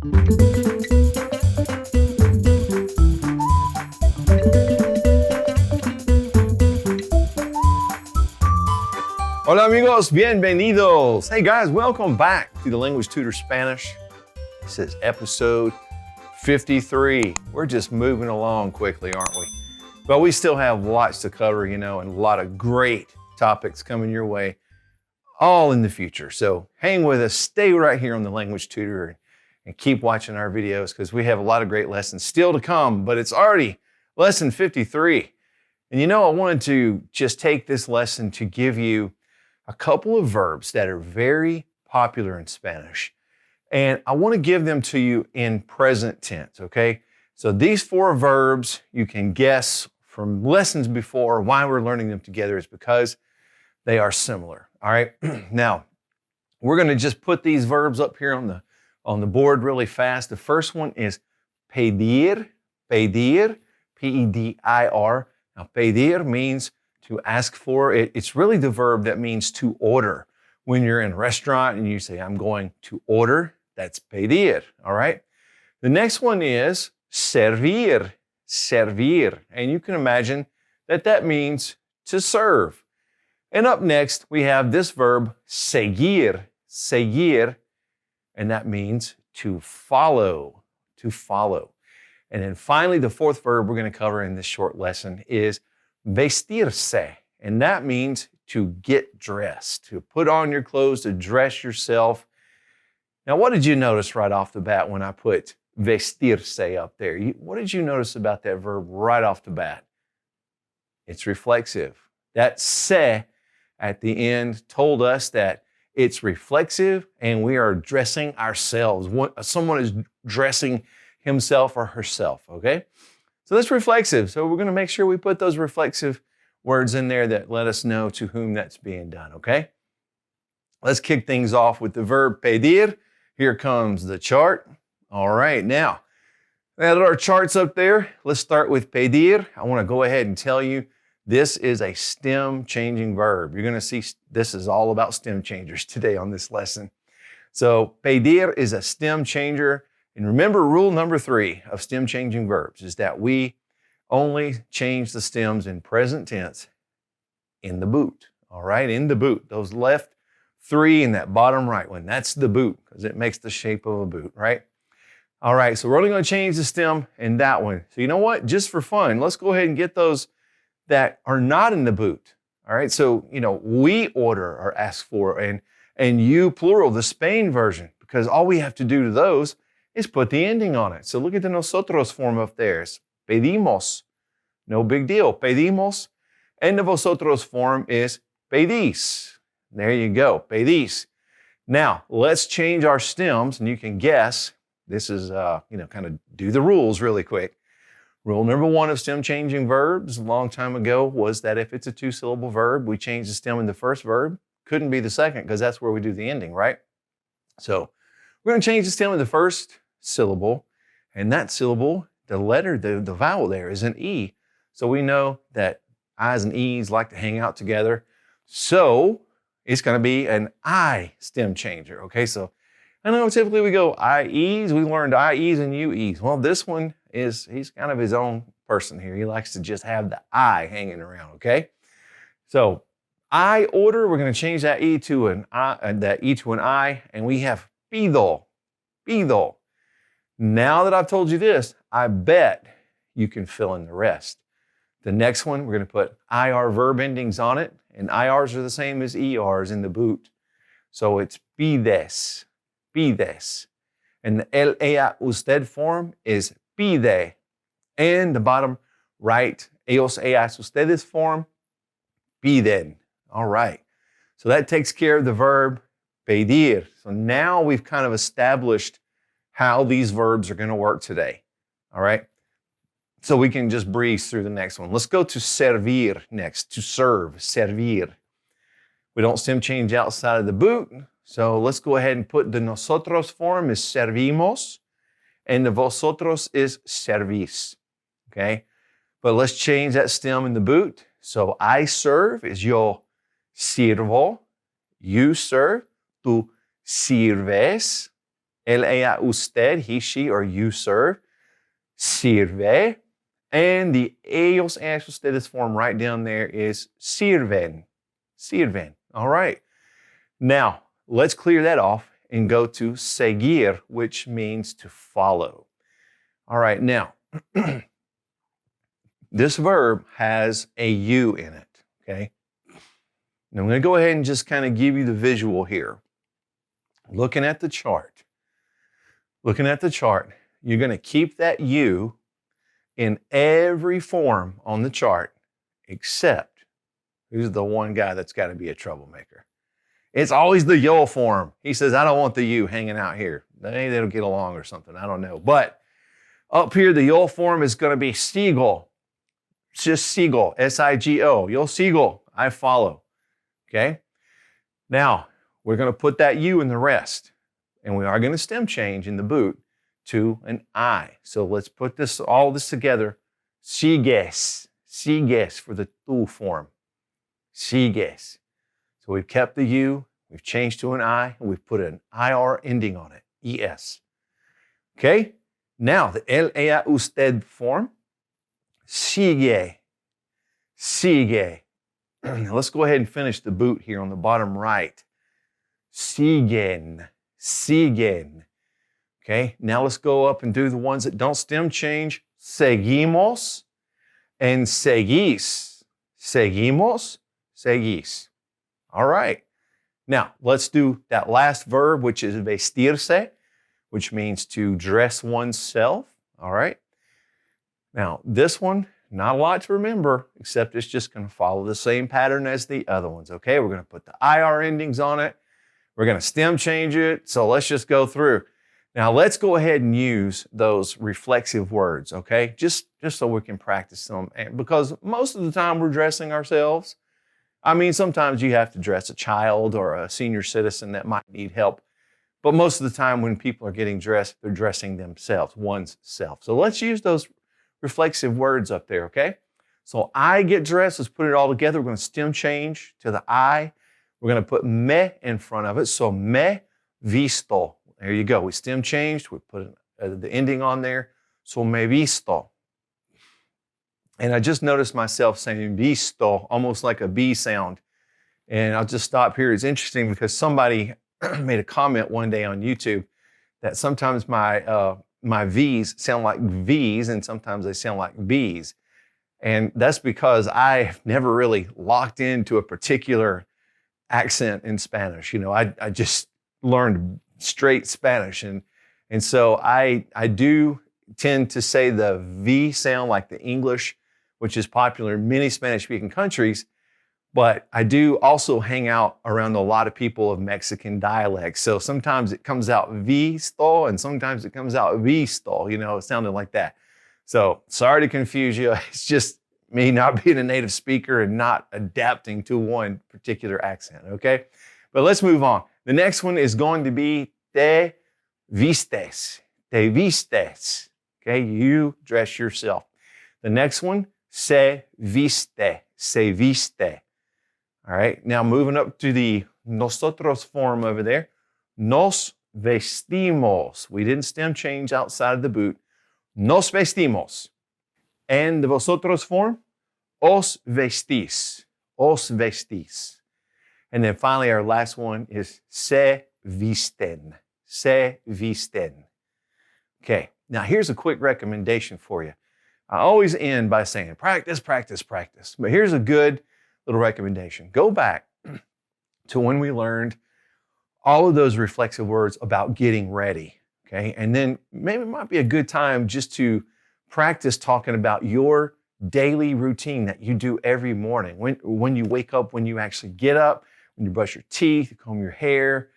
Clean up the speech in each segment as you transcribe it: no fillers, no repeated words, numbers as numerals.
Hola amigos, bienvenidos. Hey guys, welcome back to the Language Tutor Spanish. This is episode 53. We're just moving along quickly, aren't we? But we still have lots to cover, and a lot of great topics coming your way, all in the future. So hang with us, stay right here on the Language Tutor and keep watching our videos because we have a lot of great lessons still to come, but it's already lesson 53. And I wanted to just take this lesson to give you a couple of verbs that are very popular in Spanish. And I want to give them to you in present tense, okay? So these 4 verbs, you can guess from lessons before why we're learning them together is because they are similar, all right? Now, we're going to just put these verbs up here on the board really fast. The first one is pedir, pedir, P-E-D-I-R. Now, pedir means to ask for. It's really the verb that means to order. When you're in a restaurant and you say, I'm going to order, that's pedir, all right? The next one is servir, servir. And you can imagine that means to serve. And up next, we have this verb, seguir, seguir, and that means to follow, to follow. And then finally, the 4th verb we're going to cover in this short lesson is vestirse, and that means to get dressed, to put on your clothes, to dress yourself. Now, what did you notice right off the bat when I put vestirse up there? What did you notice about that verb right off the bat? It's reflexive. That se at the end told us that it's reflexive and we are dressing ourselves. Someone is dressing himself or herself, okay? So that's reflexive. So we're going to make sure we put those reflexive words in there that let us know to whom that's being done, okay? Let's kick things off with the verb pedir. Here comes the chart. All right, now that our chart's up there, let's start with pedir. I want to go ahead and tell you this is a stem changing verb. You're going to see this is all about stem changers today on this lesson. So pedir is a stem changer. And remember, rule number 3 of stem changing verbs is that we only change the stems in present tense in the boot. All right, in the boot. Those left 3 and that bottom right one, that's the boot because it makes the shape of a boot, right? All right, so we're only going to change the stem in that one. So you know what? Just for fun, let's go ahead and get those that are not in the boot. All right, so we order or ask for, and you plural, the Spain version, because all we have to do to those is put the ending on it. So look at the nosotros form up there. It's pedimos. No big deal. Pedimos. And the vosotros form is pedís. There you go. Pedís. Now, let's change our stems, and you can guess. This is, kind of do the rules really quick. Rule number 1 of stem changing verbs a long time ago was that if it's a 2-syllable verb, we change the stem in the first verb. Couldn't be the second because that's where we do the ending, right? So we're going to change the stem in the first syllable, and that syllable, the letter, the vowel there is an E. So we know that I's and E's like to hang out together. So it's going to be an I stem changer, okay? So I know typically we go IEs. We learned IEs and UEs. Well, this one he's kind of his own person here. He likes to just have the I hanging around, okay? So I order, we're going to change that E to an I, and we have pido, pido. Now that I've told you this, I bet you can fill in the rest. The next one, we're going to put IR verb endings on it, and IRs are the same as ERs in the boot. So it's pides, pides. And the el, ella, usted form is pide. And the bottom right, ellos, ellas, ustedes form, piden. All right. So that takes care of the verb pedir. So now we've kind of established how these verbs are going to work today. All right. So we can just breeze through the next one. Let's go to servir next, to serve, servir. We don't stem change outside of the boot. So let's go ahead and put the nosotros form is servimos and the vosotros is servís. Okay. But let's change that stem in the boot. So I serve is yo sirvo. You serve, tú sirves. él, ella, usted, he, she, or you serve. Sirve. And the ellos and ustedes form right down there is sirven. Sirven. All right. Now, let's clear that off and go to seguir, which means to follow. All right. Now, this verb has a you in it. Okay. Now, I'm going to go ahead and just kind of give you the visual here. Looking at the chart, you're going to keep that you in every form on the chart, except who's the one guy that's got to be a troublemaker? It's always the yo form. He says, I don't want the you hanging out here. Maybe they'll get along or something. I don't know. But up here, the yo form is going to be sigo. It's just sigo, S-I-G-O. Yo sigo, I follow. Okay? Now, we're going to put that you in the rest. And we are going to stem change in the boot to an I. So let's put all this together. Sigues. Sigues for the tu form. Sigues. So we've kept the U, we've changed to an I, and we've put an IR ending on it, ES. Okay? Now, the él, ella, usted form. Sigue. Sigue. Now let's go ahead and finish the boot here on the bottom right. Siguen. Siguen. Okay, now let's go up and do the ones that don't stem change. Seguimos and seguís. Seguimos, seguís. All right. Now, let's do that last verb, which is vestirse, which means to dress oneself. All right. Now, this one, not a lot to remember, except it's just going to follow the same pattern as the other ones. Okay, we're going to put the IR endings on it. We're going to stem change it. So let's just go through. Now, let's go ahead and use those reflexive words, okay? Just so we can practice them. Because most of the time we're dressing ourselves. I mean, sometimes you have to dress a child or a senior citizen that might need help. But most of the time when people are getting dressed, they're dressing themselves, one's self. So let's use those reflexive words up there, okay? So I get dressed. Let's put it all together. We're going to stem change to the I. We're going to put me in front of it. So me visto. There you go. We stem changed. We put the ending on there. So me visto. And I just noticed myself saying visto, almost like a B sound. And I'll just stop here. It's interesting because somebody made a comment one day on YouTube that sometimes my V's sound like V's and sometimes they sound like B's. And that's because I've never really locked into a particular accent in Spanish. You know, I just learned straight Spanish. And so I do tend to say the V sound like the English, which is popular in many Spanish-speaking countries. But I do also hang out around a lot of people of Mexican dialects. So sometimes it comes out visto and sometimes it comes out visto, you know, it sounded like that. So sorry to confuse you. It's just me not being a native speaker and not adapting to one particular accent, okay? But let's move on. The next one is going to be te vistes. Te vistes. Okay, you dress yourself. The next one, se viste. Se viste. All right, now moving up to the nosotros form over there. Nos vestimos. We didn't stem change outside of the boot. Nos vestimos. And the vosotros form, os vestís. Os vestís. And then finally, our last one is se visten. Se visten. Okay, now here's a quick recommendation for you. I always end by saying practice, practice, practice. But here's a good little recommendation. Go back to when we learned all of those reflexive words about getting ready. Okay, and then maybe it might be a good time just to practice talking about your daily routine that you do every morning. When you wake up, when you actually get up, when you brush your teeth, you comb your hair,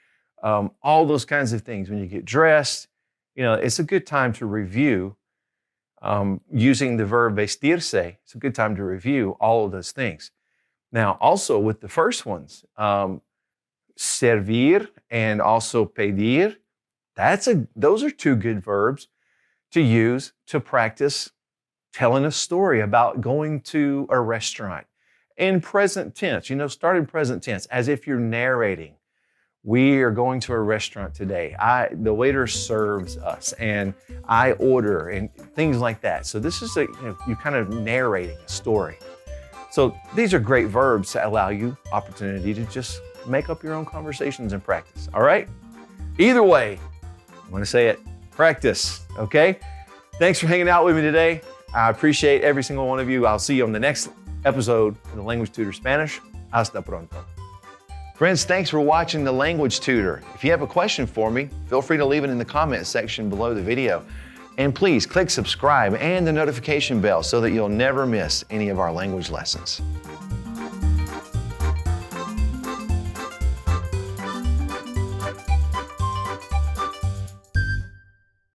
all those kinds of things. When you get dressed, you know, it's a good time to review using the verb vestirse. It's a good time to review all of those things. Now, also with the first ones, servir and also pedir, those are two good verbs to use to practice telling a story about going to a restaurant in present tense. You know, start in present tense as if you're narrating. We are going to a restaurant today. The waiter serves us and I order and things like that. So this is you're kind of narrating a story. So these are great verbs that allow you opportunity to just make up your own conversations and practice, all right? Either way, I'm gonna say it, practice, okay? Thanks for hanging out with me today. I appreciate every single one of you. I'll see you on the next episode of the Language Tutor Spanish. Hasta pronto. Friends, thanks for watching the Language Tutor. If you have a question for me, feel free to leave it in the comment section below the video. And please click subscribe and the notification bell so that you'll never miss any of our language lessons.